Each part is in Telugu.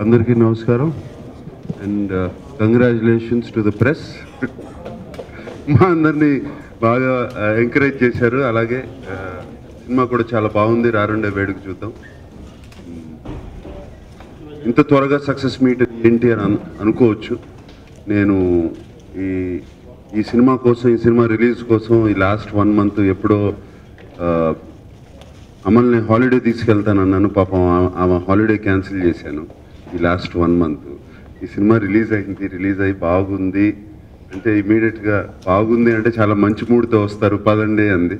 అందరికీ నమస్కారం and congratulations to the press. మా అందరినీ బాగా ఎంకరేజ్ చేశారు. అలాగే సినిమా కూడా చాలా బాగుంది. రారుండే వేడుక చూద్దాం. ఇంత త్వరగా సక్సెస్ మీట్ ఏంటి అని అనుకోవచ్చు. నేను ఈ సినిమా కోసం, ఈ సినిమా రిలీజ్ కోసం ఈ లాస్ట్ 1 month ఎప్పుడో అమల్ని హాలిడే తీసుకెళ్తానన్నాను. పాపం ఆమె హాలిడే క్యాన్సిల్ చేశాను. ఈ లాస్ట్ 1 month ఈ సినిమా రిలీజ్ అయింది. రిలీజ్ అయ్యి బాగుంది అంటే ఇమీడియట్గా బాగుంది అంటే చాలా మంచి మూడ్తో వస్తారు, పదండి అంది.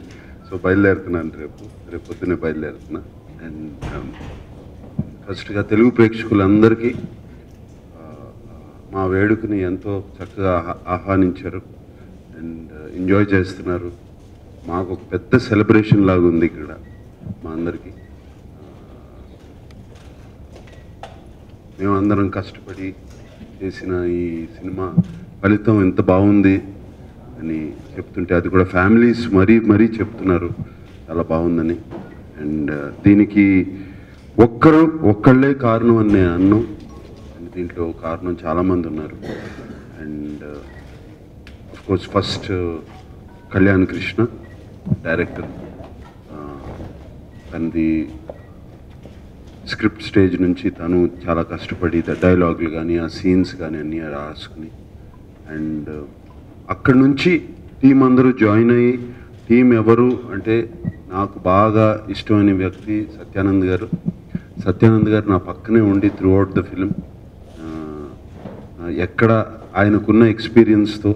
సో బయలుదేరుతున్నాను, రేపు పొద్దున్నే బయలుదేరుతున్నా. అండ్ ఫస్ట్గా తెలుగు ప్రేక్షకులందరికీ మా వేడుకని ఎంతో చక్కగా ఆహ్వానించారు అండ్ ఎంజాయ్ చేస్తున్నారు. మాకు ఒక పెద్ద సెలబ్రేషన్ లాగా ఉంది ఇక్కడ మా అందరికీ. మేమందరం కష్టపడి చేసిన ఈ సినిమా ఫలితం ఎంత బాగుంది అని చెప్తుంటే, అది కూడా ఫ్యామిలీస్ మరీ చెప్తున్నారు చాలా బాగుందని. అండ్ దీనికి ఒక్కళ్ళే కారణం అని నేను అన్నాను. అండ్ దీంట్లో కారణం చాలామంది ఉన్నారు. And of course first Kalyan Krishna director. తనది స్క్రిప్ట్ స్టేజ్ నుంచి తను చాలా కష్టపడి డైలాగులు కానీ ఆ సీన్స్ కానీ అన్నీ రాసుకుని, అండ్ అక్కడి నుంచి టీం అందరూ జాయిన్ అయ్యి, టీం ఎవరు అంటే నాకు బాగా ఇష్టమైన వ్యక్తి సత్యానంద్ గారు. సత్యానంద్ గారు నా పక్కనే ఉండి త్రూ అవుట్ ద ఫిలిం, ఎక్కడ ఆయనకున్న ఎక్స్పీరియన్స్తో,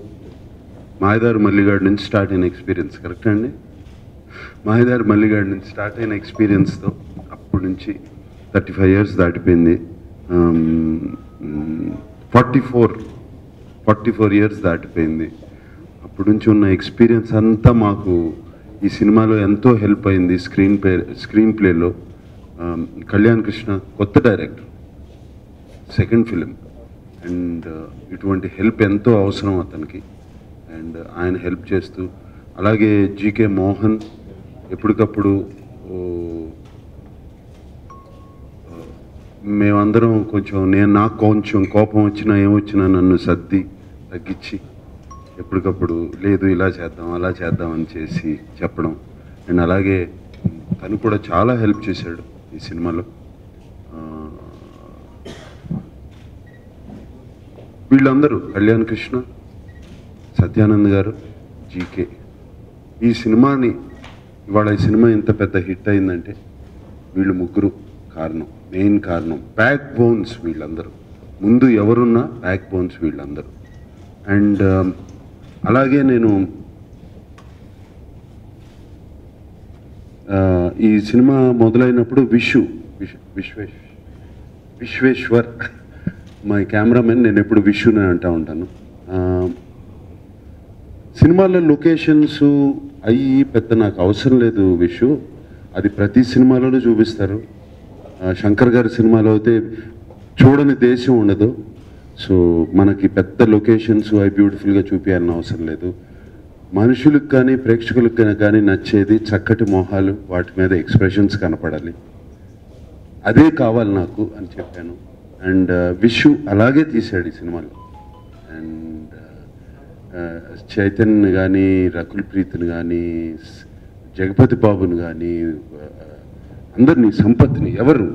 మాయదారి మల్లిగాడి నుంచి స్టార్ట్ అయిన ఎక్స్పీరియన్స్, కరెక్ట్ అండి, మాయదారి మల్లిగాడి నుంచి స్టార్ట్ అయిన ఎక్స్పీరియన్స్తో అప్పటి నుంచి 35 years దాటిపోయింది. 44 years దాటిపోయింది. అప్పటి నుంచి ఉన్న ఎక్స్పీరియన్స్ అంతా మాకు ఈ సినిమాలో ఎంతో హెల్ప్ అయింది. స్క్రీన్ ప్లేలో కళ్యాణ్ కృష్ణ కొత్త డైరెక్టర్, సెకండ్ ఫిలిం, అండ్ ఇటువంటి హెల్ప్ ఎంతో అవసరం అతనికి. అండ్ ఆయన హెల్ప్ చేస్తూ, అలాగే జీకే మోహన్ ఎప్పటికప్పుడు మేమందరం నాకు కొంచెం కోపం వచ్చినా ఏమొచ్చినా నన్ను సర్ది తగ్గించి ఎప్పటికప్పుడు లేదు ఇలా చేద్దాం అలా చేద్దాం అని చేసి చెప్పడం. అండ్ అలాగే తను కూడా చాలా హెల్ప్ చేశాడు ఈ సినిమాలో. వీళ్ళందరూ కళ్యాణ్ కృష్ణ, సత్యానంద్ గారు, జీకే, ఈ సినిమాని ఇవాళ ఈ సినిమా ఇంత పెద్ద హిట్ అయిందంటే వీళ్ళు ముగ్గురు కారణం, మెయిన్ కారణం, బ్యాక్ బోన్స్ వీళ్ళందరూ. ముందు ఎవరున్నా బ్యాక్ బోన్స్ వీళ్ళందరూ. అండ్ అలాగే నేను ఈ సినిమా మొదలైనప్పుడు విశ్వేశ్వర్ మై కెమెరామెన్, నేను ఎప్పుడు విష్ణునే అంటూ ఉంటాను. సినిమాలో లొకేషన్స్ అవి పెద్ద నాకు అవసరం లేదు విషు, అది ప్రతి సినిమాలోనూ చూపిస్తారు. శంకర్ గారి సినిమాలో అయితే చూడని దేశం ఉండదు. సో మనకి పెద్ద లొకేషన్స్ అవి బ్యూటిఫుల్గా చూపించాలని అవసరం లేదు. మనుషులకు కానీ ప్రేక్షకులకు కానీ నచ్చేది చక్కటి మొహాలు, వాటి మీద ఎక్స్ప్రెషన్స్ కనపడాలి, అదే కావాలి నాకు అని చెప్పాను. అండ్ విషు అలాగే తీశాడు ఈ సినిమాలో. అండ్ చైతన్య కానీ, రకుల్ ప్రీత్ని కానీ, జగపతి బాబుని కానీ, అందరినీ, సంపత్ని, ఎవరు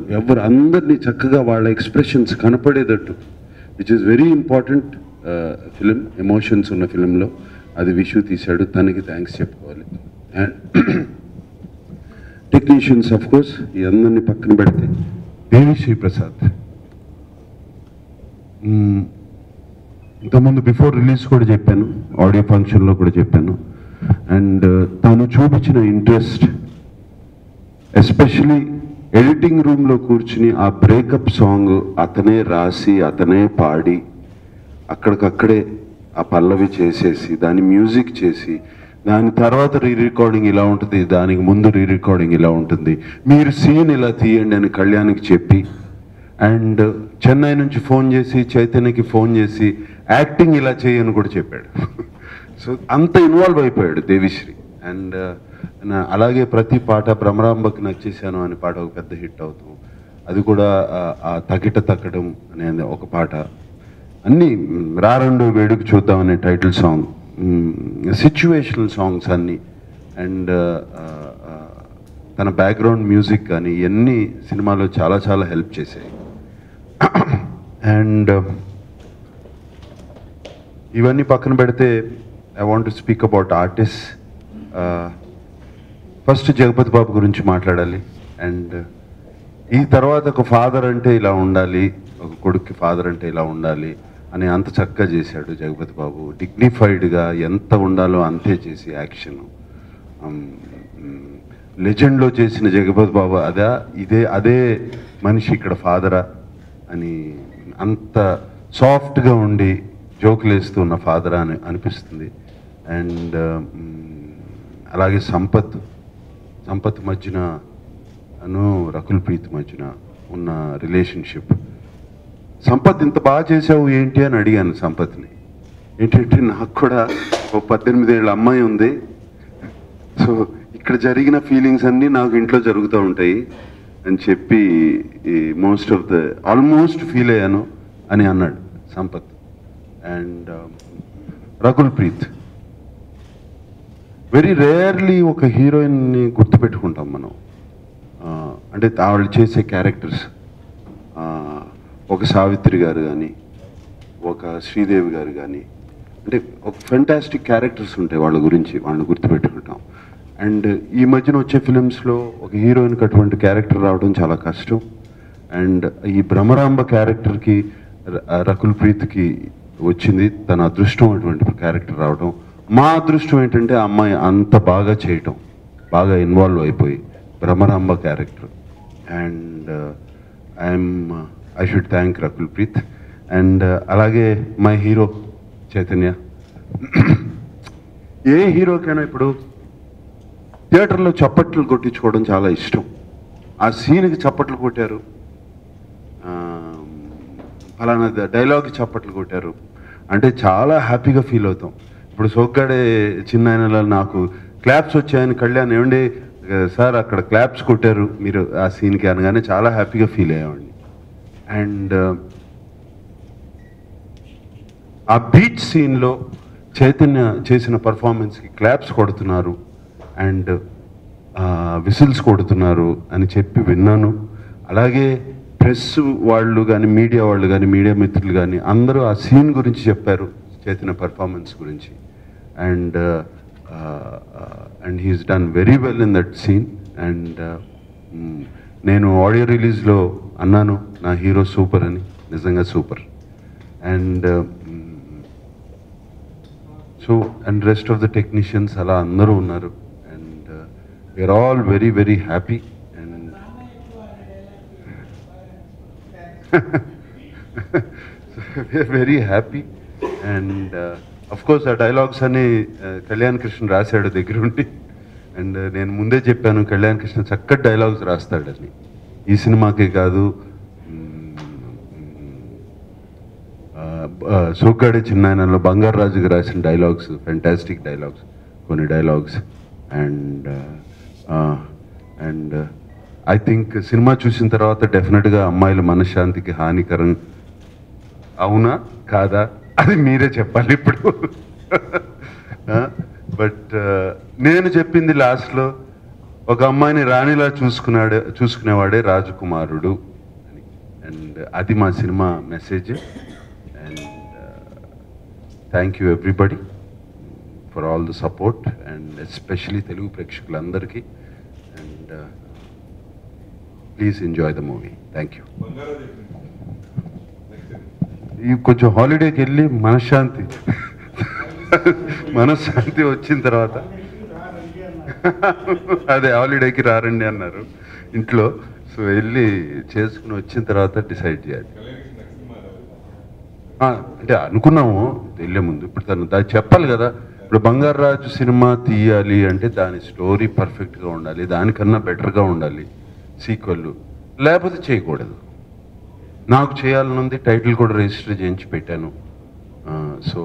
అందరినీ చక్కగా వాళ్ళ ఎక్స్ప్రెషన్స్ కనపడేటట్టు, which is very important film, emotions ఉన్న ఫిలింలో అది విషు తీశాడు. తనకి థ్యాంక్స్ చెప్పుకోవాలి. అండ్ టెక్నీషియన్స్ ఆఫ్ కోర్స్ ఈ అందరినీ పక్కన పెడితే దేవిశ్రీ ప్రసాద్, ఇంతకుముందు బిఫోర్ రిలీజ్ కూడా చెప్పాను, ఆడియో ఫంక్షన్లో కూడా చెప్పాను. అండ్ తాను చూపించిన ఇంట్రెస్ట్, ఎస్పెషలీ ఎడిటింగ్ రూమ్లో కూర్చుని ఆ బ్రేకప్ సాంగ్ అతనే రాసి అతనే పాడి అక్కడికక్కడే ఆ పల్లవి చేసేసి దాని మ్యూజిక్ చేసి, దాని తర్వాత రికార్డింగ్ ఇలా ఉంటుంది, దానికి ముందు రికార్డింగ్ ఇలా ఉంటుంది, మీరు సీన్ ఇలా తీయండి అని కళ్యాణ్కి చెప్పి, అండ్ చెన్నై నుంచి ఫోన్ చేసి చైతన్యకి ఫోన్ చేసి యాక్టింగ్ ఇలా చేయని కూడా చెప్పాడు. సో అంత ఇన్వాల్వ్ అయిపోయాడు దేవిశ్రీ. అండ్ అలాగే ప్రతి పాట, భ్రమరాంబకి నచ్చేసాను అనే పాట ఒక పెద్ద హిట్ అవుతాం. అది కూడా ఆ తగిట తగ్గడం అనే ఒక పాట, అన్నీ రారండు వేడుకు చూద్దాం అనే టైటిల్ సాంగ్, సిచ్యువేషనల్ సాంగ్స్ అన్నీ, అండ్ తన బ్యాక్గ్రౌండ్ మ్యూజిక్ కానీ ఇవన్నీ సినిమాలో చాలా చాలా హెల్ప్ చేశాయి. అండ్ ఇవన్నీ పక్కన పెడితే I want to speak about artist. First Jagapathi Babu గురించి మాట్లాడాలి. అండ్ ఈ తర్వాత ఒక ఫాదర్ అంటే ఇలా ఉండాలి, ఒక కొడుక్కి ఫాదర్ అంటే ఇలా ఉండాలి అని అంత చక్కగా చేశాడు జగపతి బాబు. డిగ్నిఫైడ్గా ఎంత ఉండాలో అంతే చేసి యాక్షన్, లెజెండ్లో చేసిన జగపతి బాబు అదే మనిషి ఇక్కడ ఫాదరా అని అంత సాఫ్ట్గా ఉండి జోకులు వేస్తూ ఉన్న ఫాదరా అని అనిపిస్తుంది. అండ్ అలాగే సంపత్ మధ్యన రకుల్ ప్రీత్ మధ్యన ఉన్న రిలేషన్షిప్, సంపత్ ఇంత బాగా చేసావు ఏంటి అని అడిగాను సంపత్ని. ఏంటంటే నాకు కూడా ఒక 18 ఏళ్ళ అమ్మాయి ఉంది, సో ఇక్కడ జరిగిన ఫీలింగ్స్ అన్నీ నాకు ఇంట్లో జరుగుతూ ఉంటాయి అని చెప్పి ఆల్మోస్ట్ ఫీల్ అయ్యాను అని అన్నాడు Sampath. And Rakul Preet, very rarely ఒక హీరోయిన్ని గుర్తుపెట్టుకుంటాం మనం, అంటే వాళ్ళు చేసే క్యారెక్టర్స్. ఒక సావిత్రి గారు కానీ, ఒక శ్రీదేవి గారు కానీ, అంటే ఒక ఫెంటాస్టిక్ క్యారెక్టర్స్ ఉంటాయి వాళ్ళ గురించి, వాళ్ళని గుర్తుపెట్టుకుంటాం. అండ్ ఈ మధ్యన వచ్చే ఫిలిమ్స్లో ఒక హీరోయిన్కి అటువంటి క్యారెక్టర్ రావడం చాలా కష్టం. అండ్ ఈ భ్రమరాంబ క్యారెక్టర్కి రకుల్ ప్రీత్కి వచ్చింది, తన అదృష్టం అటువంటి క్యారెక్టర్ రావడం. మా అదృష్టం ఏంటంటే ఆ అమ్మాయి అంత బాగా చేయటం, బాగా ఇన్వాల్వ్ అయిపోయి Bhramaramba character. And I should thank Rakul Preet. And అలాగే మై హీరో చైతన్య. ఏ హీరోకైనా ఇప్పుడు థియేటర్లో చప్పట్లు కొట్టించుకోవడం చాలా ఇష్టం. ఆ సీన్కి చప్పట్లు కొట్టారు, ఫలానా డైలాగ్కి చప్పట్లు కొట్టారు అంటే చాలా హ్యాపీగా ఫీల్ అవుతాం. ఇప్పుడు సోగ్గాడే చిన్నాయనలో నాకు క్లాప్స్ వచ్చాయని కళ్యాణ్ ఏమండి సార్ అక్కడ క్లాప్స్ కొట్టారు మీరు ఆ సీన్కి అనగానే చాలా హ్యాపీగా ఫీల్ అయ్యామండి. అండ్ ఆ బీచ్ సీన్లో చైతన్య చేసిన పర్ఫార్మెన్స్కి క్లాప్స్ కొడుతున్నారు అండ్ విసిల్స్ కొడుతున్నారు అని చెప్పి విన్నాను. అలాగే ప్రెస్ వాళ్ళు కానీ, మీడియా వాళ్ళు కానీ, మీడియా మిత్రులు కానీ అందరూ ఆ సీన్ గురించి చెప్పారు, చైతన్య పర్ఫార్మెన్స్ గురించి. And he's done very well in that scene. And నేను ఆడియో రిలీజ్లో అన్నాను నా హీరో సూపర్ అని, నిజంగా super. And and rest of the technicians అలా అందరూ ఉన్నారు. And we're all very very happy. And very happy. And of course ఆ డైలాగ్స్ అని కళ్యాణ్ కృష్ణ రాశాడు దగ్గరుండి. అండ్ నేను ముందే చెప్పాను కళ్యాణ్ కృష్ణ చక్కటి డైలాగ్స్ రాస్తాడని, ఈ సినిమాకే కాదు సోగ్గాడే చిన్నాయనలో బంగారు రాజుకి రాసిన డైలాగ్స్, ఫెంటాస్టిక్ డైలాగ్స్ కొన్ని dialogues. And I think cinema చూసిన తర్వాత డెఫినెట్గా అమ్మాయిల మనశ్శాంతికి హానికరం అవునా కాదా అది మీరే చెప్పాలి ఇప్పుడు. బట్ నేను చెప్పింది లాస్ట్లో ఒక అమ్మాయిని రాణిలా చూసుకునేవాడే రాజకుమారుడు అని. అండ్ అది మా cinema message. And thank you everybody for all the support and especially Telugu ప్రేక్షకులందరికీ. And please enjoy the movie. Thank you. ఈ కొంచెం హాలిడేకి వెళ్ళి మనశ్శాంతి వచ్చిన తర్వాత అదే హాలిడేకి రారండి అన్నారు ఇంట్లో, సో వెళ్ళి చేసుకుని వచ్చిన తర్వాత డిసైడ్ చేయాలి. అంటే అనుకున్నాము వెళ్ళే ముందు, ఇప్పుడు తను చెప్పాలి కదా. ఇప్పుడు బంగారు రాజు సినిమా తీయాలి అంటే దాని స్టోరీ పర్ఫెక్ట్గా ఉండాలి, దానికన్నా బెటర్గా ఉండాలి సీక్వెల్, లేకపోతే చేయకూడదు. నాకు చేయాలనుంది, టైటిల్ కూడా రిజిస్టర్ చేయించి పెట్టాను. సో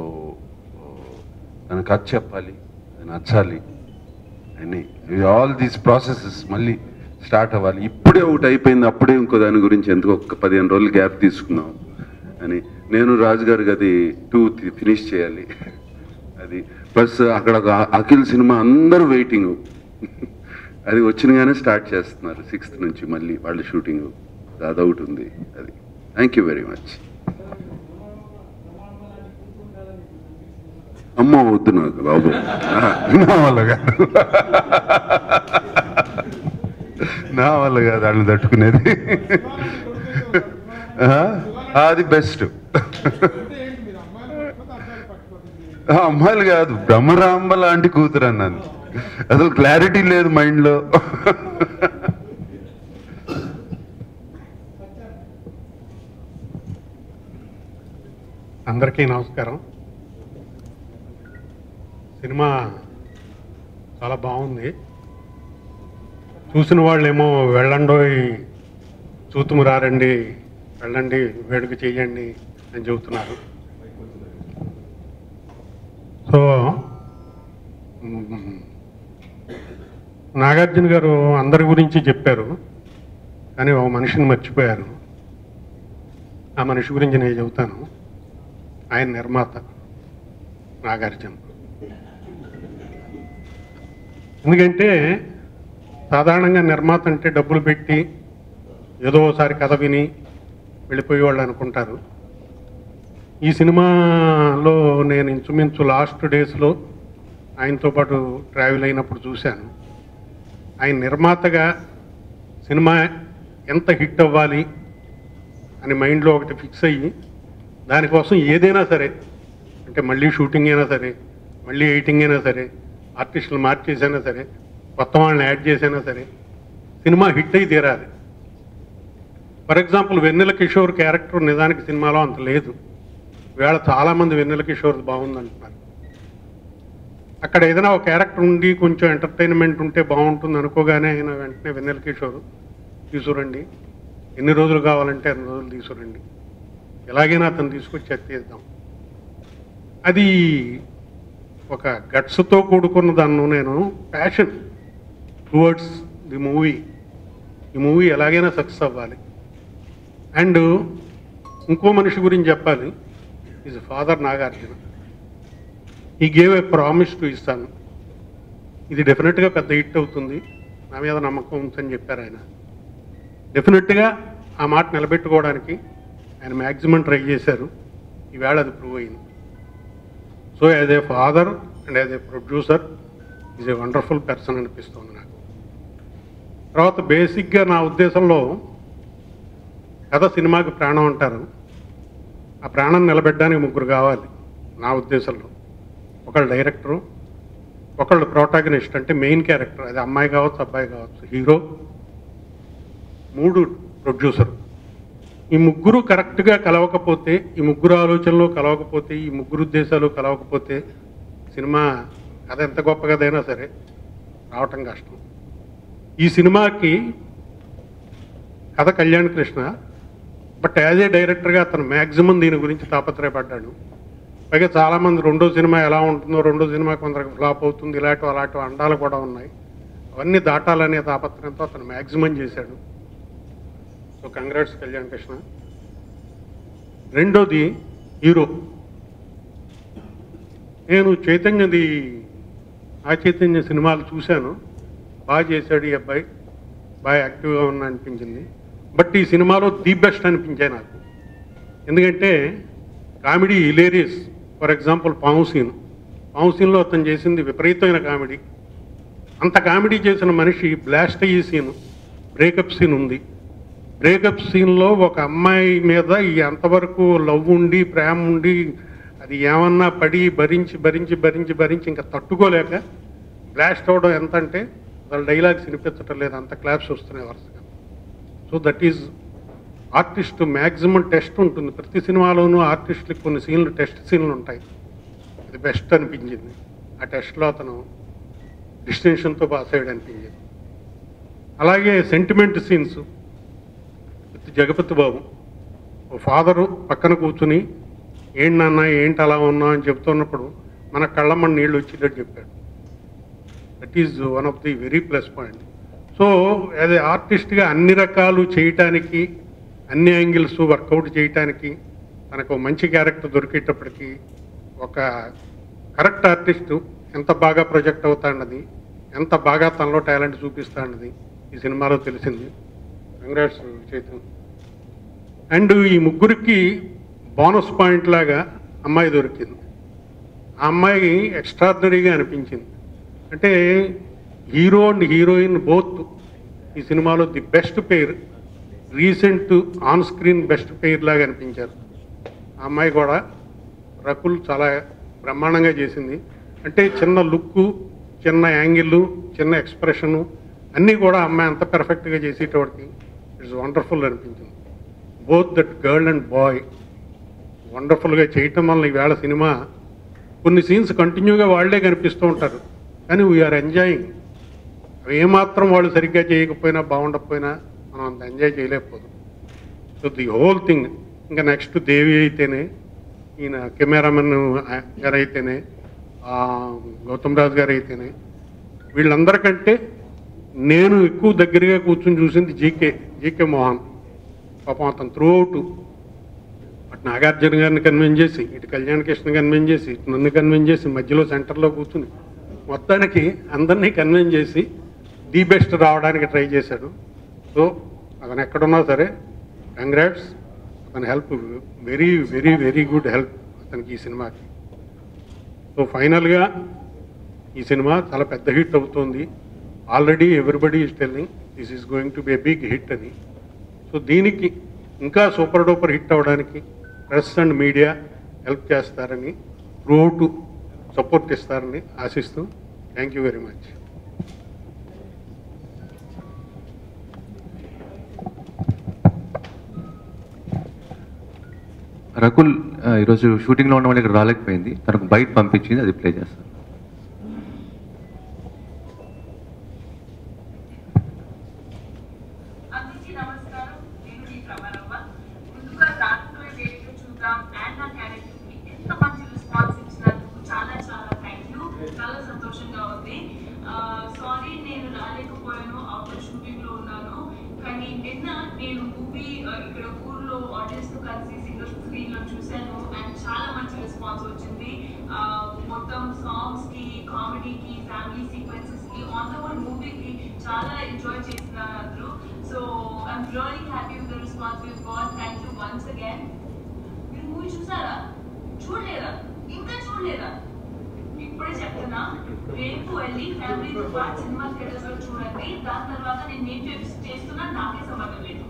తనకు కథ చెప్పాలి, నచ్చాలి అని ఆల్ దీస్ ప్రాసెసెస్ మళ్ళీ స్టార్ట్ అవ్వాలి. ఇప్పుడే ఒకటి అయిపోయింది, అప్పుడే ఇంకో దాని గురించి ఎందుకు ఒక 15 రోజులు గ్యాప్ తీసుకున్నాం అని. నేను రాజు గారికి అది 2 ఫినిష్ చేయాలి అది. ప్లస్ అక్కడ అఖిల్ సినిమా అందరూ వెయిటింగ్, అది వచ్చినగానే స్టార్ట్ చేస్తున్నారు 6th నుంచి మళ్ళీ వాళ్ళ షూటింగ్. అదొకటి ఉంది అది. Thank you very much. అమ్మ వద్దు నాకు బాబు, నా వల్ల కాదు, నా వల్ల కాదు వాళ్ళని తట్టుకునేది. అది బెస్ట్. అమ్మాయిలు కాదు, బ్రహ్మరాంబ లాంటి కూతురు అన్నాను. అసలు క్లారిటీ లేదు మైండ్లో. అందరికీ నమస్కారం. సినిమా చాలా బాగుంది. చూసిన వాళ్ళేమో వెళ్ళండి, చూతుము రారండి, వెళ్ళండి, వేడుక చెయ్యండి అని చెబుతున్నారు. సో నాగార్జున గారు అందరి గురించి చెప్పారు, కానీ ఒక మనిషిని మర్చిపోయారు. ఆ మనిషి గురించి నేను చెబుతాను. ఆయన నిర్మాత నాగార్జున. ఎందుకంటే సాధారణంగా నిర్మాత అంటే డబ్బులు పెట్టి ఏదో ఒకసారి కథ విని వెళ్ళిపోయేవాళ్ళు అనుకుంటారు. ఈ సినిమాలో నేను ఇంచుమించు లాస్ట్ డేస్లో ఆయనతో పాటు ట్రావెల్ అయినప్పుడు చూశాను. ఆయన నిర్మాతగా సినిమా ఎంత హిట్ అవ్వాలి అని మైండ్లో ఒకటి ఫిక్స్ అయ్యి దానికోసం ఏదైనా సరే, అంటే మళ్ళీ షూటింగ్ అయినా సరే, మళ్ళీ ఎడిటింగ్ అయినా సరే, ఆర్టిస్టులు మార్చేసైనా సరే, కొత్త వాళ్ళని యాడ్ చేసైనా సరే, సినిమా హిట్ అయి తీరాలి. For example Vennela Kishore character నిజానికి సినిమాలో అంత లేదు. వేళ చాలామంది వెన్నెల కిషోర్ బాగుందంటున్నారు. అక్కడ ఏదైనా ఒక క్యారెక్టర్ ఉండి కొంచెం ఎంటర్టైన్మెంట్ ఉంటే బాగుంటుంది అనుకోగానే ఆయన వెంటనే వెన్నెల కిషోర్ తీసుకురండి, ఎన్ని రోజులు కావాలంటే అన్ని రోజులు తీసుకురండి, ఎలాగైనా అతను తీసుకొచ్చి ఎత్తేద్దాం. అది ఒక గట్స్తో కూడుకున్న దాన్ని, నేను ప్యాషన్ టువర్డ్స్ ది మూవీ. ఈ మూవీ ఎలాగైనా సక్సెస్ అవ్వాలి. అండ్ ఇంకో మనిషి గురించి చెప్పాలి. Is father Nagarjuna. ఈ గేవ్ ఏ ప్రామిస్ టు ఇస్తాను, ఇది డెఫినెట్గా పెద్ద హిట్ అవుతుంది, నా మీద నమ్మకం ఉందని చెప్పారు ఆయన. డెఫినెట్గా ఆ మాట నిలబెట్టుకోవడానికి ఆయన మ్యాక్సిమం ట్రై చేశారు. ఈవేళ అది ప్రూవ్ అయింది. So as a father and as a producer is a wonderful person అనిపిస్తుంది నాకు. తర్వాత బేసిక్గా నా ఉద్దేశంలో కథ సినిమాకి ప్రాణం అంటారు. ఆ ప్రాణం నిలబెట్టడానికి ముగ్గురు కావాలి నా ఉద్దేశంలో. ఒకళ్ళు డైరెక్టరు, ఒకళ్ళు ప్రోటాగనిస్ట్ అంటే మెయిన్ క్యారెక్టర్, అది అమ్మాయి కావచ్చు అబ్బాయి కావచ్చు, హీరో, 3 ప్రొడ్యూసర్. ఈ ముగ్గురు కరెక్ట్గా కలవకపోతే, ఈ ముగ్గురు ఆలోచనలు కలవకపోతే, ఈ ముగ్గురు ఉద్దేశాలు కలవకపోతే సినిమా కథ ఎంత గొప్ప కథ అయినా సరే రావటం కష్టం. ఈ సినిమాకి కథ Kalyan Krishna, but as a డైరెక్టర్గా అతను మ్యాక్సిమం దీని గురించి తాపత్రయపడ్డాడు. పైగా చాలామంది రెండో సినిమా ఎలా ఉంటుందో, రెండో సినిమా కొందరికి ఫ్లాప్ అవుతుంది, ఇలాంటి అలాంటి అండాలు కూడా ఉన్నాయి. అవన్నీ దాటాలనే తాపత్రయంతో అతను మ్యాక్సిమం చేశాడు. So congrats Kalyan Krishna. రెండోది హీరో. నేను చైతన్యది ఆ చైతన్య సినిమాలు చూశాను, బాగా చేశాడు ఈ అబ్బాయి, బాగా యాక్టివ్గా ఉన్నా అనిపించింది. బట్ ఈ సినిమాలో ది బెస్ట్ అనిపించాయి నాకు. ఎందుకంటే కామెడీ హిలేరియస్. ఫర్ ఎగ్జాంపుల్ పాము సీన్లో అతను చేసింది విపరీతమైన కామెడీ. అంత కామెడీ చేసిన మనిషి బ్లాస్ట్ అయ్యే సీను, బ్రేకప్ సీన్ ఉంది. బ్రేకప్ సీన్లో ఒక అమ్మాయి మీద ఈ అంతవరకు లవ్ ఉండి, ప్రేమ ఉండి, అది ఏమన్నా పడి భరించి భరించి భరించి భరించి ఇంకా తట్టుకోలేక బ్లాస్ట్ అవడం ఎంత అంటే వాళ్ళ డైలాగ్స్ వినిపించటం లేదు, అంత క్లాప్స్ వస్తున్నాయి వరుసగా. So that is artist maximum test ఉంటుంది. ప్రతి సినిమాలోనూ ఆర్టిస్టులకు కొన్ని సీన్లు టెస్ట్ సీన్లు ఉంటాయి. అది బెస్ట్ అనిపించింది. ఆ టెస్ట్లో అతను డిస్టింక్షన్తో పాస్ అయ్యాడు అనిపించింది. అలాగే sentiment scenes with Jagapathi Babu. ఓ ఫాదరు పక్కన కూర్చుని ఏంటి నాన్న ఏంటి అలా ఉన్నావు అని చెప్తున్నప్పుడు మన కళ్ళమ్మని నీళ్ళు వచ్చేటట్టు చెప్పాడు. That is one of the very plus point. So as a ఆర్టిస్ట్గా అన్ని రకాలు చేయటానికి, అన్ని యాంగిల్స్ వర్కౌట్ చేయటానికి తనకు మంచి క్యారెక్టర్ దొరికేటప్పటికి ఒక కరెక్ట్ ఆర్టిస్టు ఎంత బాగా ప్రొజెక్ట్ అవుతాడన్నది, ఎంత బాగా తనలో టాలెంట్ చూపిస్తాడన్నది ఈ సినిమాలో తెలిసింది. కంగ్రాట్స్ చైతన్య. అండ్ ఈ ముగ్గురికి బోనస్ పాయింట్ లాగా అమ్మాయి దొరికింది. ఆ అమ్మాయి ఎక్స్ట్రాడినరీగా అనిపించింది. అంటే హీరో అండ్ హీరోయిన్ బోత్ ఈ సినిమాలో the best pair, recent on screen best pair లాగా అనిపించారు. ఆ అమ్మాయి కూడా రకుల్ చాలా బ్రహ్మాండంగా చేసింది. అంటే చిన్న లుక్కు, చిన్న యాంగిల్, చిన్న ఎక్స్ప్రెషను అన్నీ కూడా అమ్మాయి అంత పెర్ఫెక్ట్గా చేసేటోడికి ఇట్స్ వండర్ఫుల్ అనిపించింది. Both that girl and boy వండర్ఫుల్గా చేయటం వల్ల ఈవేళ సినిమా కొన్ని సీన్స్ కంటిన్యూగా వాళ్ళే కనిపిస్తూ ఉంటారు, కానీ వీఆర్ ఎంజాయింగ్. అవి ఏమాత్రం వాళ్ళు సరిగ్గా చేయకపోయినా, బాగుండకపోయినా మనం అంత ఎంజాయ్ చేయలేకపోదు. So the whole thing. ఇంకా నెక్స్ట్ దేవి అయితేనే, ఈయన కెమెరామెన్ గారు అయితేనే, గౌతమ్ రాజు గారు అయితేనే, వీళ్ళందరికంటే నేను ఎక్కువ దగ్గరగా కూర్చొని చూసింది జీకే మోహన్. పాపం అతను త్రూ అవుట్ అటు నాగార్జున గారిని కన్విన్స్ చేసి, ఇటు కళ్యాణ్ కృష్ణ కన్విన్స్ చేసి, ఇటు నన్ను కన్విన్స్ చేసి, మధ్యలో సెంటర్లో కూర్చుని మొత్తానికి అందరినీ కన్విన్స్ చేసి ది బెస్ట్ రావడానికి ట్రై చేశాడు. సో అతను ఎక్కడున్నా సరే కంగ్రాట్స్. అతని help very very very good help అతనికి ఈ సినిమాకి. సో ఫైనల్గా ఈ సినిమా చాలా పెద్ద హిట్ అవుతుంది. Already everybody is telling this is going to be a big hit అని. సో దీనికి ఇంకా సూపర్ డూపర్ హిట్ అవ్వడానికి ప్రెస్ అండ్ మీడియా హెల్ప్ చేస్తారని, త్రూఅవుట్ సపోర్ట్ ఇస్తారని ఆశిస్తూ thank you very much. Rakul ఈరోజు షూటింగ్లో ఉన్న వాళ్ళు ఇక్కడ రాలేకపోయింది, తనకు బయట పంపించింది, అది ప్లే చేస్తాను. సారీ నేను రాలేకపోయాను, అవుట్ షూటింగ్ లో ఉన్నాను. కానీ నిన్న నేను మూవీ ఇక్కడ ఊర్లో ఆడియన్స్ తో కలిసి సింగిల్ స్క్రీన్ లో చూశాను అండ్ చాలా మంచి రెస్పాన్స్ వచ్చింది. మొత్తం సాంగ్స్ కి, కామెడీకి, ఫ్యామిలీ సీక్వెన్సెస్ కి, ఆన్ ద హోల్ మూవీకి చాలా ఎంజాయ్ చేస్తున్నారు అందరూ. So I'm really happy with the response we got. Thank you once again. మీరు మూవీ చూసారా? చూడలేదా? ఇంకా చూడలేదా? ఇప్పుడే చెప్తున్నా, రేపు వెళ్ళి ఫ్యామిలీతో పాటు సినిమా థియేటర్స్ లో చూడండి. దాని తర్వాత నేను ఏం చేస్తున్నా నాకే సంబంధం లేదు.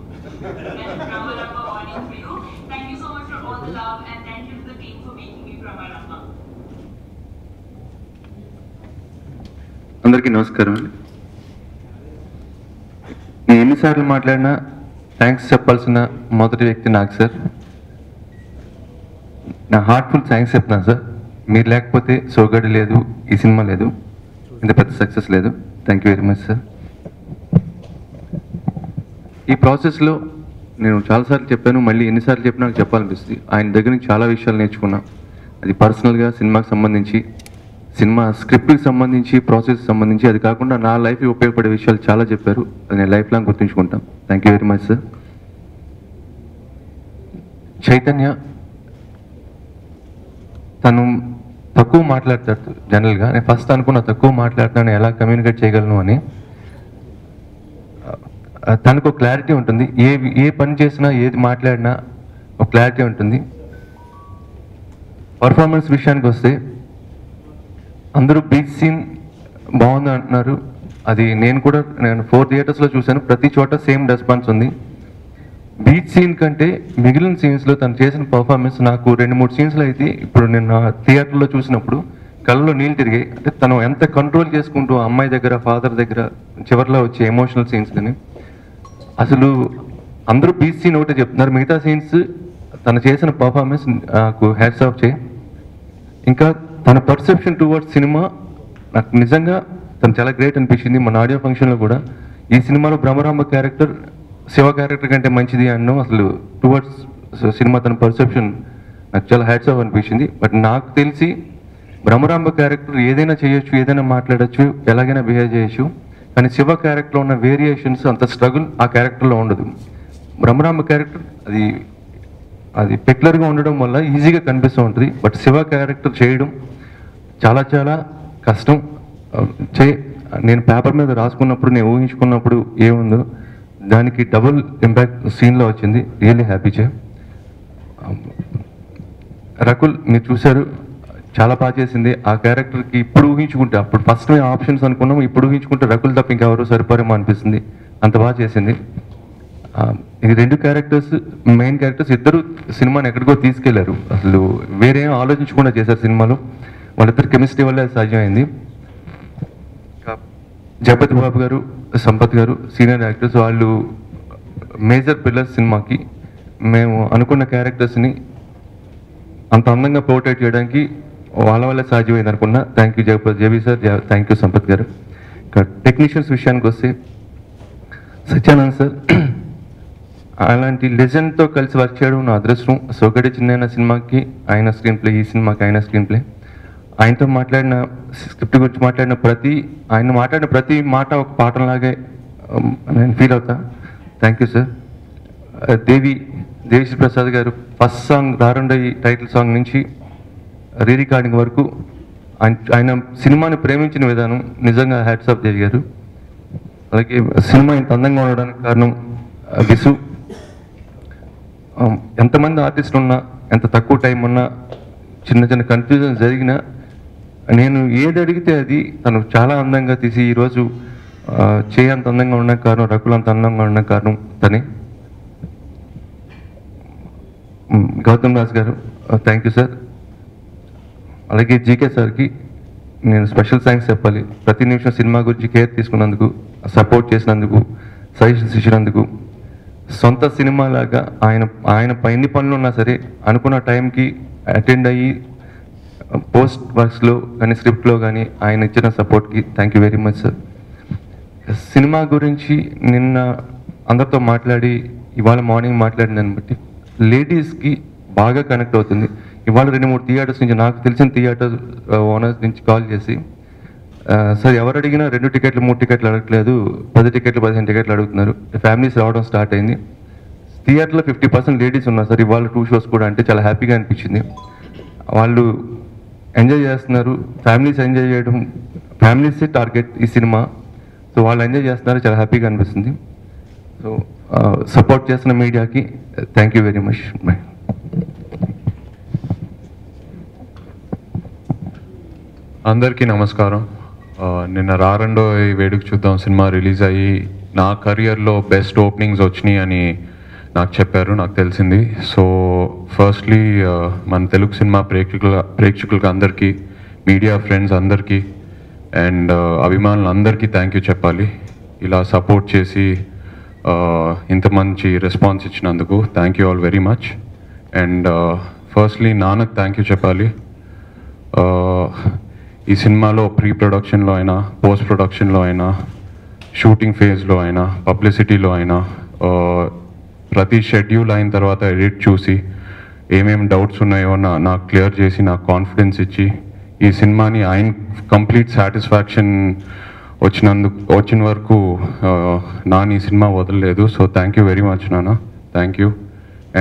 Thank you so much for all the love and thank you to the team for making me Bhramaramba. అందరికీ నమస్కారం అండి. నేను ఎన్నిసార్లు మాట్లాడినా థ్యాంక్స్ చెప్పాల్సిన మొదటి వ్యక్తి నాకు సార్. నా హార్ట్ఫుల్ థ్యాంక్స్ చెప్తున్నాను సార్. మీరు లేకపోతే సోగడి లేదు, ఈ సినిమా లేదు, ఇంత పెద్ద సక్సెస్ లేదు. Thank you very much sir. ఈ ప్రాసెస్లో నేను చాలాసార్లు చెప్పాను, మళ్ళీ ఎన్నిసార్లు చెప్పినా నాకు చెప్పాలనిపిస్తుంది. ఆయన దగ్గర నుంచి చాలా విషయాలు నేర్చుకున్నా. అది పర్సనల్గా, సినిమాకి సంబంధించి, సినిమా స్క్రిప్ట్కి సంబంధించి, ప్రాసెస్కి సంబంధించి, అది కాకుండా నా లైఫ్కి ఉపయోగపడే విషయాలు చాలా చెప్పారు. అది నేను లైఫ్ లాంగ్ గుర్తుంచుకుంటాను. Thank you very much sir. Chaitanya తను తక్కువ మాట్లాడతాడు జనరల్గా. నేను ఫస్ట్ అనుకున్నా తక్కువ మాట్లాడుతున్నాను, ఎలా కమ్యూనికేట్ చేయగలను అని. తనకు ఒక క్లారిటీ ఉంటుంది, ఏ పని చేసినా, ఏది మాట్లాడినా ఒక క్లారిటీ ఉంటుంది. పర్ఫార్మెన్స్ విషయానికి వస్తే అందరూ బీచ్ సీన్ బాగుంది అంటున్నారు. అది నేను 4 థియేటర్స్లో చూశాను, ప్రతి చోట సేమ్ రెస్పాన్స్ ఉంది. బీచ్ సీన్ కంటే మిగిలిన సీన్స్లో తను చేసిన పర్ఫార్మెన్స్ నాకు 2-3 సీన్స్లో అయితే ఇప్పుడు నేను థియేటర్లో చూసినప్పుడు కళ్ళలో నీళ్ళు తిరిగాయి. అంటే తను ఎంత కంట్రోల్ చేసుకుంటూ అమ్మాయి దగ్గర, ఫాదర్ దగ్గర, చివరిలో వచ్చే ఎమోషనల్ సీన్స్ కానీ అసలు అందరూ బీచ్ సీన్ ఒకటే చెప్తున్నారు. మిగతా సీన్స్ తను చేసిన పర్ఫార్మెన్స్ నాకు హ్యాట్స్ ఆఫ్ చేయి. ఇంకా తన పర్సెప్షన్ టువర్డ్స్ సినిమా నాకు నిజంగా తను చాలా గ్రేట్ అనిపించింది. మన ఆడియో ఫంక్షన్లో కూడా ఈ సినిమాలో బ్రహ్మరాంబ క్యారెక్టర్ శివ క్యారెక్టర్ కంటే మంచిది అన్నాం. అసలు టువర్డ్స్ సినిమా తన పర్సెప్షన్ నాకు చాలా హ్యాట్స్ ఆఫ్ అనిపించింది. బట్ నాకు తెలిసి బ్రహ్మరాంబ క్యారెక్టర్ ఏదైనా చేయొచ్చు, ఏదైనా మాట్లాడచ్చు, ఎలాగైనా బిహేవ్ చేయొచ్చు. కానీ శివ క్యారెక్టర్లో ఉన్న వేరియేషన్స్ అంత స్ట్రగుల్ ఆ క్యారెక్టర్లో ఉండదు. బ్రహ్మరాంబ క్యారెక్టర్ అది పెక్యులర్గా ఉండడం వల్ల ఈజీగా కనిపిస్తూ ఉంటుంది. బట్ శివ క్యారెక్టర్ చేయడం చాలా చాలా కష్టం. నేను పేపర్ మీద రాసుకున్నప్పుడు, నేను ఊహించుకున్నప్పుడు ఏముందో దానికి డబుల్ ఇంపాక్ట్ సీన్లో వచ్చింది. రియల్లీ హ్యాపీ చే. రకుల్ మీరు చూశారు, చాలా బాగా చేసింది. ఆ క్యారెక్టర్కి ఇప్పుడు ఊహించుకుంటే, అప్పుడు ఫస్ట్ మేము ఆప్షన్స్ అనుకున్నాం, ఇప్పుడు ఊహించుకుంటే రకుల్ తప్ప ఇంకెవరు సరిపోరేమో అనిపిస్తుంది, అంత బాగా చేసింది. ఇది 2 క్యారెక్టర్స్, మెయిన్ క్యారెక్టర్స్ ఇద్దరు సినిమాని ఎక్కడికో తీసుకెళ్లారు. అసలు వేరే ఆలోచించకుండా చేశారు సినిమాలో. వాళ్ళిద్దరు కెమిస్ట్రీ వల్ల సాధ్యమైంది. జగపతి బాబు గారు, సంపత్ గారు సీనియర్ యాక్టర్స్, వాళ్ళు మేజర్ పిల్లర్స్ సినిమాకి. మేము అనుకున్న క్యారెక్టర్స్ని అంత అందంగా పోర్ట్రేట్ చేయడానికి వాళ్ళ వల్ల సాధ్యమైంది అనుకున్నా. Thank you JB sir, thank you Sampath గారు. ఇంకా టెక్నీషియన్స్ విషయానికి వస్తే సత్యానంద్ సార్ అలాంటి లెజెండ్తో కలిసి వర్క్ చేయడం నా అదృష్టం. సోగడి చిన్న సినిమాకి ఆయన స్క్రీన్ ప్లే, ఈ సినిమాకి ఆయన స్క్రీన్ ప్లే. ఆయనతో మాట్లాడిన స్క్రిప్ట్ గురించి ఆయన మాట్లాడిన ప్రతి మాట ఒక పాఠంలాగే నేను ఫీల్ అవుతా. Thank you sir. Devi Sri Prasad గారు ఫస్ట్ సాంగ్ రారండయి టైటిల్ సాంగ్ నుంచి రీ రికార్డింగ్ వరకు ఆయన సినిమాని ప్రేమించిన విధానం నిజంగా హ్యాట్స్ ఆఫ్ దేవి గారు. అలాగే సినిమా ఇంత అందంగా ఉండడానికి కారణం విసు. ఎంతమంది ఆర్టిస్టులు ఉన్నా, ఎంత తక్కువ టైం ఉన్నా, చిన్న చిన్న కన్ఫ్యూజన్ జరిగినా నేను ఏది అడిగితే అది తను చాలా అందంగా తీసి ఈరోజు అంత అందంగా ఉన్న కారణం, రకుల్ అంత అందంగా ఉన్న కారణం తనే. గౌతమ్ రాజ్ గారు థ్యాంక్ యూ సార్. అలాగే జీకే సార్కి నేను స్పెషల్ థ్యాంక్స్ చెప్పాలి. ప్రతి నిమిషం సినిమా గురించి కేర్ తీసుకున్నందుకు, సపోర్ట్ చేసినందుకు, సజెషన్స్ ఇచ్చినందుకు. సొంత సినిమా లాగా ఆయన ఎన్ని పనులు ఉన్నా సరే అనుకున్న టైంకి అటెండ్ అయ్యి పోస్ట్ వర్క్స్లో కానీ స్క్రిప్ట్లో కానీ ఆయన ఇచ్చిన సపోర్ట్కి thank you very much sir. Cinema గురించి నిన్న అందరితో మాట్లాడి ఇవాళ మార్నింగ్ మాట్లాడిన దాన్ని బట్టి లేడీస్కి బాగా కనెక్ట్ అవుతుంది. ఇవాళ 2-3 థియేటర్స్ నుంచి, నాకు తెలిసిన థియేటర్ ఓనర్స్ నుంచి కాల్ చేసి, సార్ ఎవరు అడిగినా 2 టికెట్లు 3 టికెట్లు అడగట్లేదు, 10 టికెట్లు 15 టికెట్లు అడుగుతున్నారు. ఫ్యామిలీస్ రావడం స్టార్ట్ అయింది. థియేటర్లో 50% లేడీస్ ఉన్నారు సార్ ఇవాళ 2 షోస్ కూడా. అంటే చాలా హ్యాపీగా అనిపించింది. వాళ్ళు ఎంజాయ్ చేస్తున్నారు. ఫ్యామిలీస్ ఎంజాయ్ చేయడం, ఫ్యామిలీసే టార్గెట్ ఈ సినిమా. సో వాళ్ళు ఎంజాయ్ చేస్తున్నారు, చాలా హ్యాపీగా అనిపిస్తుంది. సో సపోర్ట్ చేస్తున్న మీడియాకి థ్యాంక్ యూ వెరీ మచ్. అందరికీ నమస్కారం. నిన్న రారండో ఈ వేడుక చూద్దాం సినిమా రిలీజ్ అయ్యి నా కెరియర్లో బెస్ట్ ఓపెనింగ్స్ వచ్చినాయి అని నాకు చెప్పారు, నాకు తెలిసింది. సో ఫస్ట్లీ మన తెలుగు సినిమా ప్రేక్షకులకు అందరికీ, మీడియా ఫ్రెండ్స్ అందరికీ అండ్ అభిమానులు అందరికీ థ్యాంక్ యూ చెప్పాలి. ఇలా సపోర్ట్ చేసి ఇంత మంచి రెస్పాన్స్ ఇచ్చినందుకు thank you all very much. And firstly నాన్నకు థ్యాంక్ యూ చెప్పాలి. ఈ సినిమాలో ప్రీ ప్రొడక్షన్లో అయినా, పోస్ట్ ప్రొడక్షన్లో అయినా, షూటింగ్ ఫేజ్లో అయినా, పబ్లిసిటీలో అయినా, ప్రతి షెడ్యూల్ అయిన తర్వాత ఎడిట్ చూసి ఏమేమి డౌట్స్ ఉన్నాయో నాకు క్లియర్ చేసి, నాకు కాన్ఫిడెన్స్ ఇచ్చి ఈ సినిమాని ఆయన కంప్లీట్ సాటిస్ఫాక్షన్ వచ్చిన వరకు నాన్న ఈ సినిమా వదలలేదు. So thank you very much నాన్న, thank you.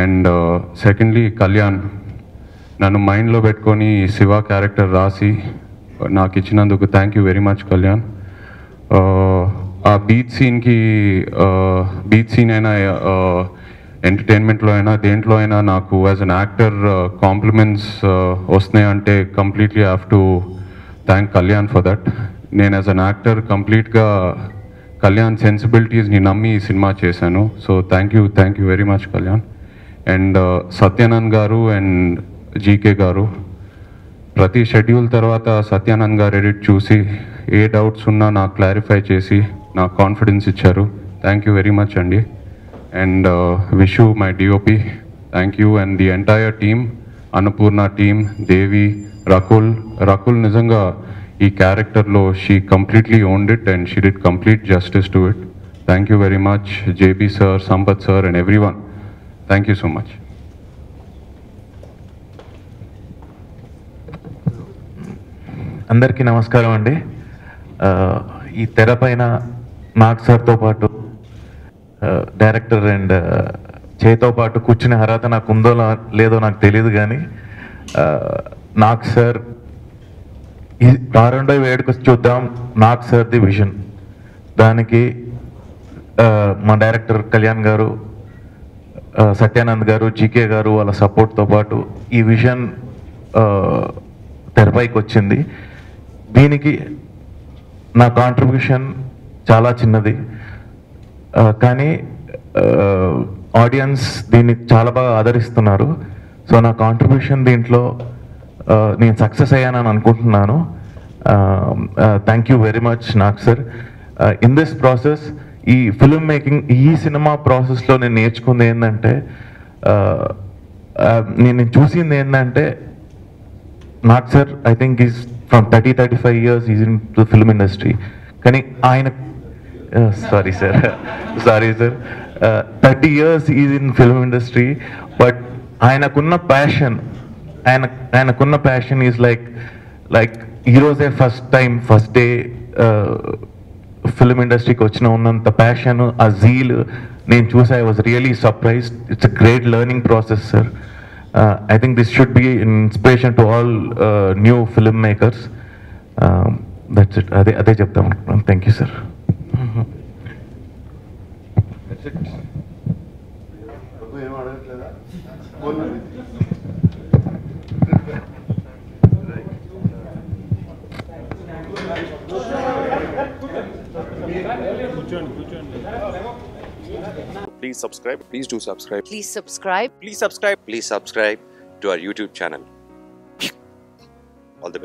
And secondly Kalyan నన్ను మైండ్లో పెట్టుకొని శివ క్యారెక్టర్ రాసి నాకు ఇచ్చినందుకు thank you very much Kalyan. ఆ బీచ్ సీన్ అయినా, ఎంటర్టైన్మెంట్లో అయినా, దేంట్లో అయినా నాకు యాజ్ అన్ యాక్టర్ కాంప్లిమెంట్స్ వస్తున్నాయంటే completely have to thank Kalyan for that. నేను యాజ్ అన్ యాక్టర్ కంప్లీట్గా కళ్యాణ్ సెన్సిబిలిటీస్ని నమ్మి ఈ సినిమా చేశాను. So thank you very much Kalyan. And Satyanand garu and GK గారు ప్రతి షెడ్యూల్ తర్వాత సత్యానంద్ గారు ఎడిట్ చూసి ఏ డౌట్స్ ఉన్నా నాకు క్లారిఫై చేసి నాకు కాన్ఫిడెన్స్ ఇచ్చారు. థ్యాంక్ యూ వెరీ మచ్ అండి. And Vishu my DOP thank you. And the entire team, Annapurna team, Devi, Rakul నిజంగా ఈ క్యారెక్టర్లో she completely owned it and she did complete justice to it. Thank you very much JB sir, Sampath sir and everyone. Thank you so much. అందరికీ నమస్కారం అండి. ఈ తెర పైన నాగ్ సార్తో పాటు డైరెక్టర్ అండ్ చేతో పాటు కూర్చునే అర్హత నాకు ఉందో లేదో నాకు తెలియదు, కానీ నాగ్ సార్ రారండో వేడుకు చూద్దాం, నాగ్ సార్ది విజన్. దానికి మా డైరెక్టర్ కళ్యాణ్ గారు, సత్యానంద్ గారు, జీకే గారు వాళ్ళ సపోర్ట్తో పాటు ఈ విజన్ తెరపైకి వచ్చింది. దీనికి నా కాంట్రిబ్యూషన్ చాలా చిన్నది, కానీ ఆడియన్స్ దీన్ని చాలా బాగా ఆదరిస్తున్నారు. సో నా కాంట్రిబ్యూషన్ దీంట్లో నేను సక్సెస్ అయ్యానని అనుకుంటున్నాను. Thank you very much Nag sir. In this process, ఈ ఫిల్మ్ మేకింగ్, ఈ సినిమా ప్రాసెస్లో నేను నేర్చుకుంది ఏంటంటే, నేను చూసింది ఏంటంటే, Nag sir I think is from 35 years is in to film industry. కానీ ఆయన sorry sir 30 years is in film industry. But ఆయనకున్న ప్యాషన్ ఈజ్ లైక్ ఈరోజే ఫస్ట్ డే ఫిల్మ్ ఇండస్ట్రీకి వచ్చిన ఉన్నంత ప్యాషన్, ఆ జీల్ నేను చూసా. I was really surprised. It's a great learning process sir. I think this should be an inspiration to all new filmmakers. That's it. Ade cheptam. Thank you, sir. That's it. Please subscribe. Please do subscribe. Please subscribe. Please subscribe. Please subscribe to our YouTube channel.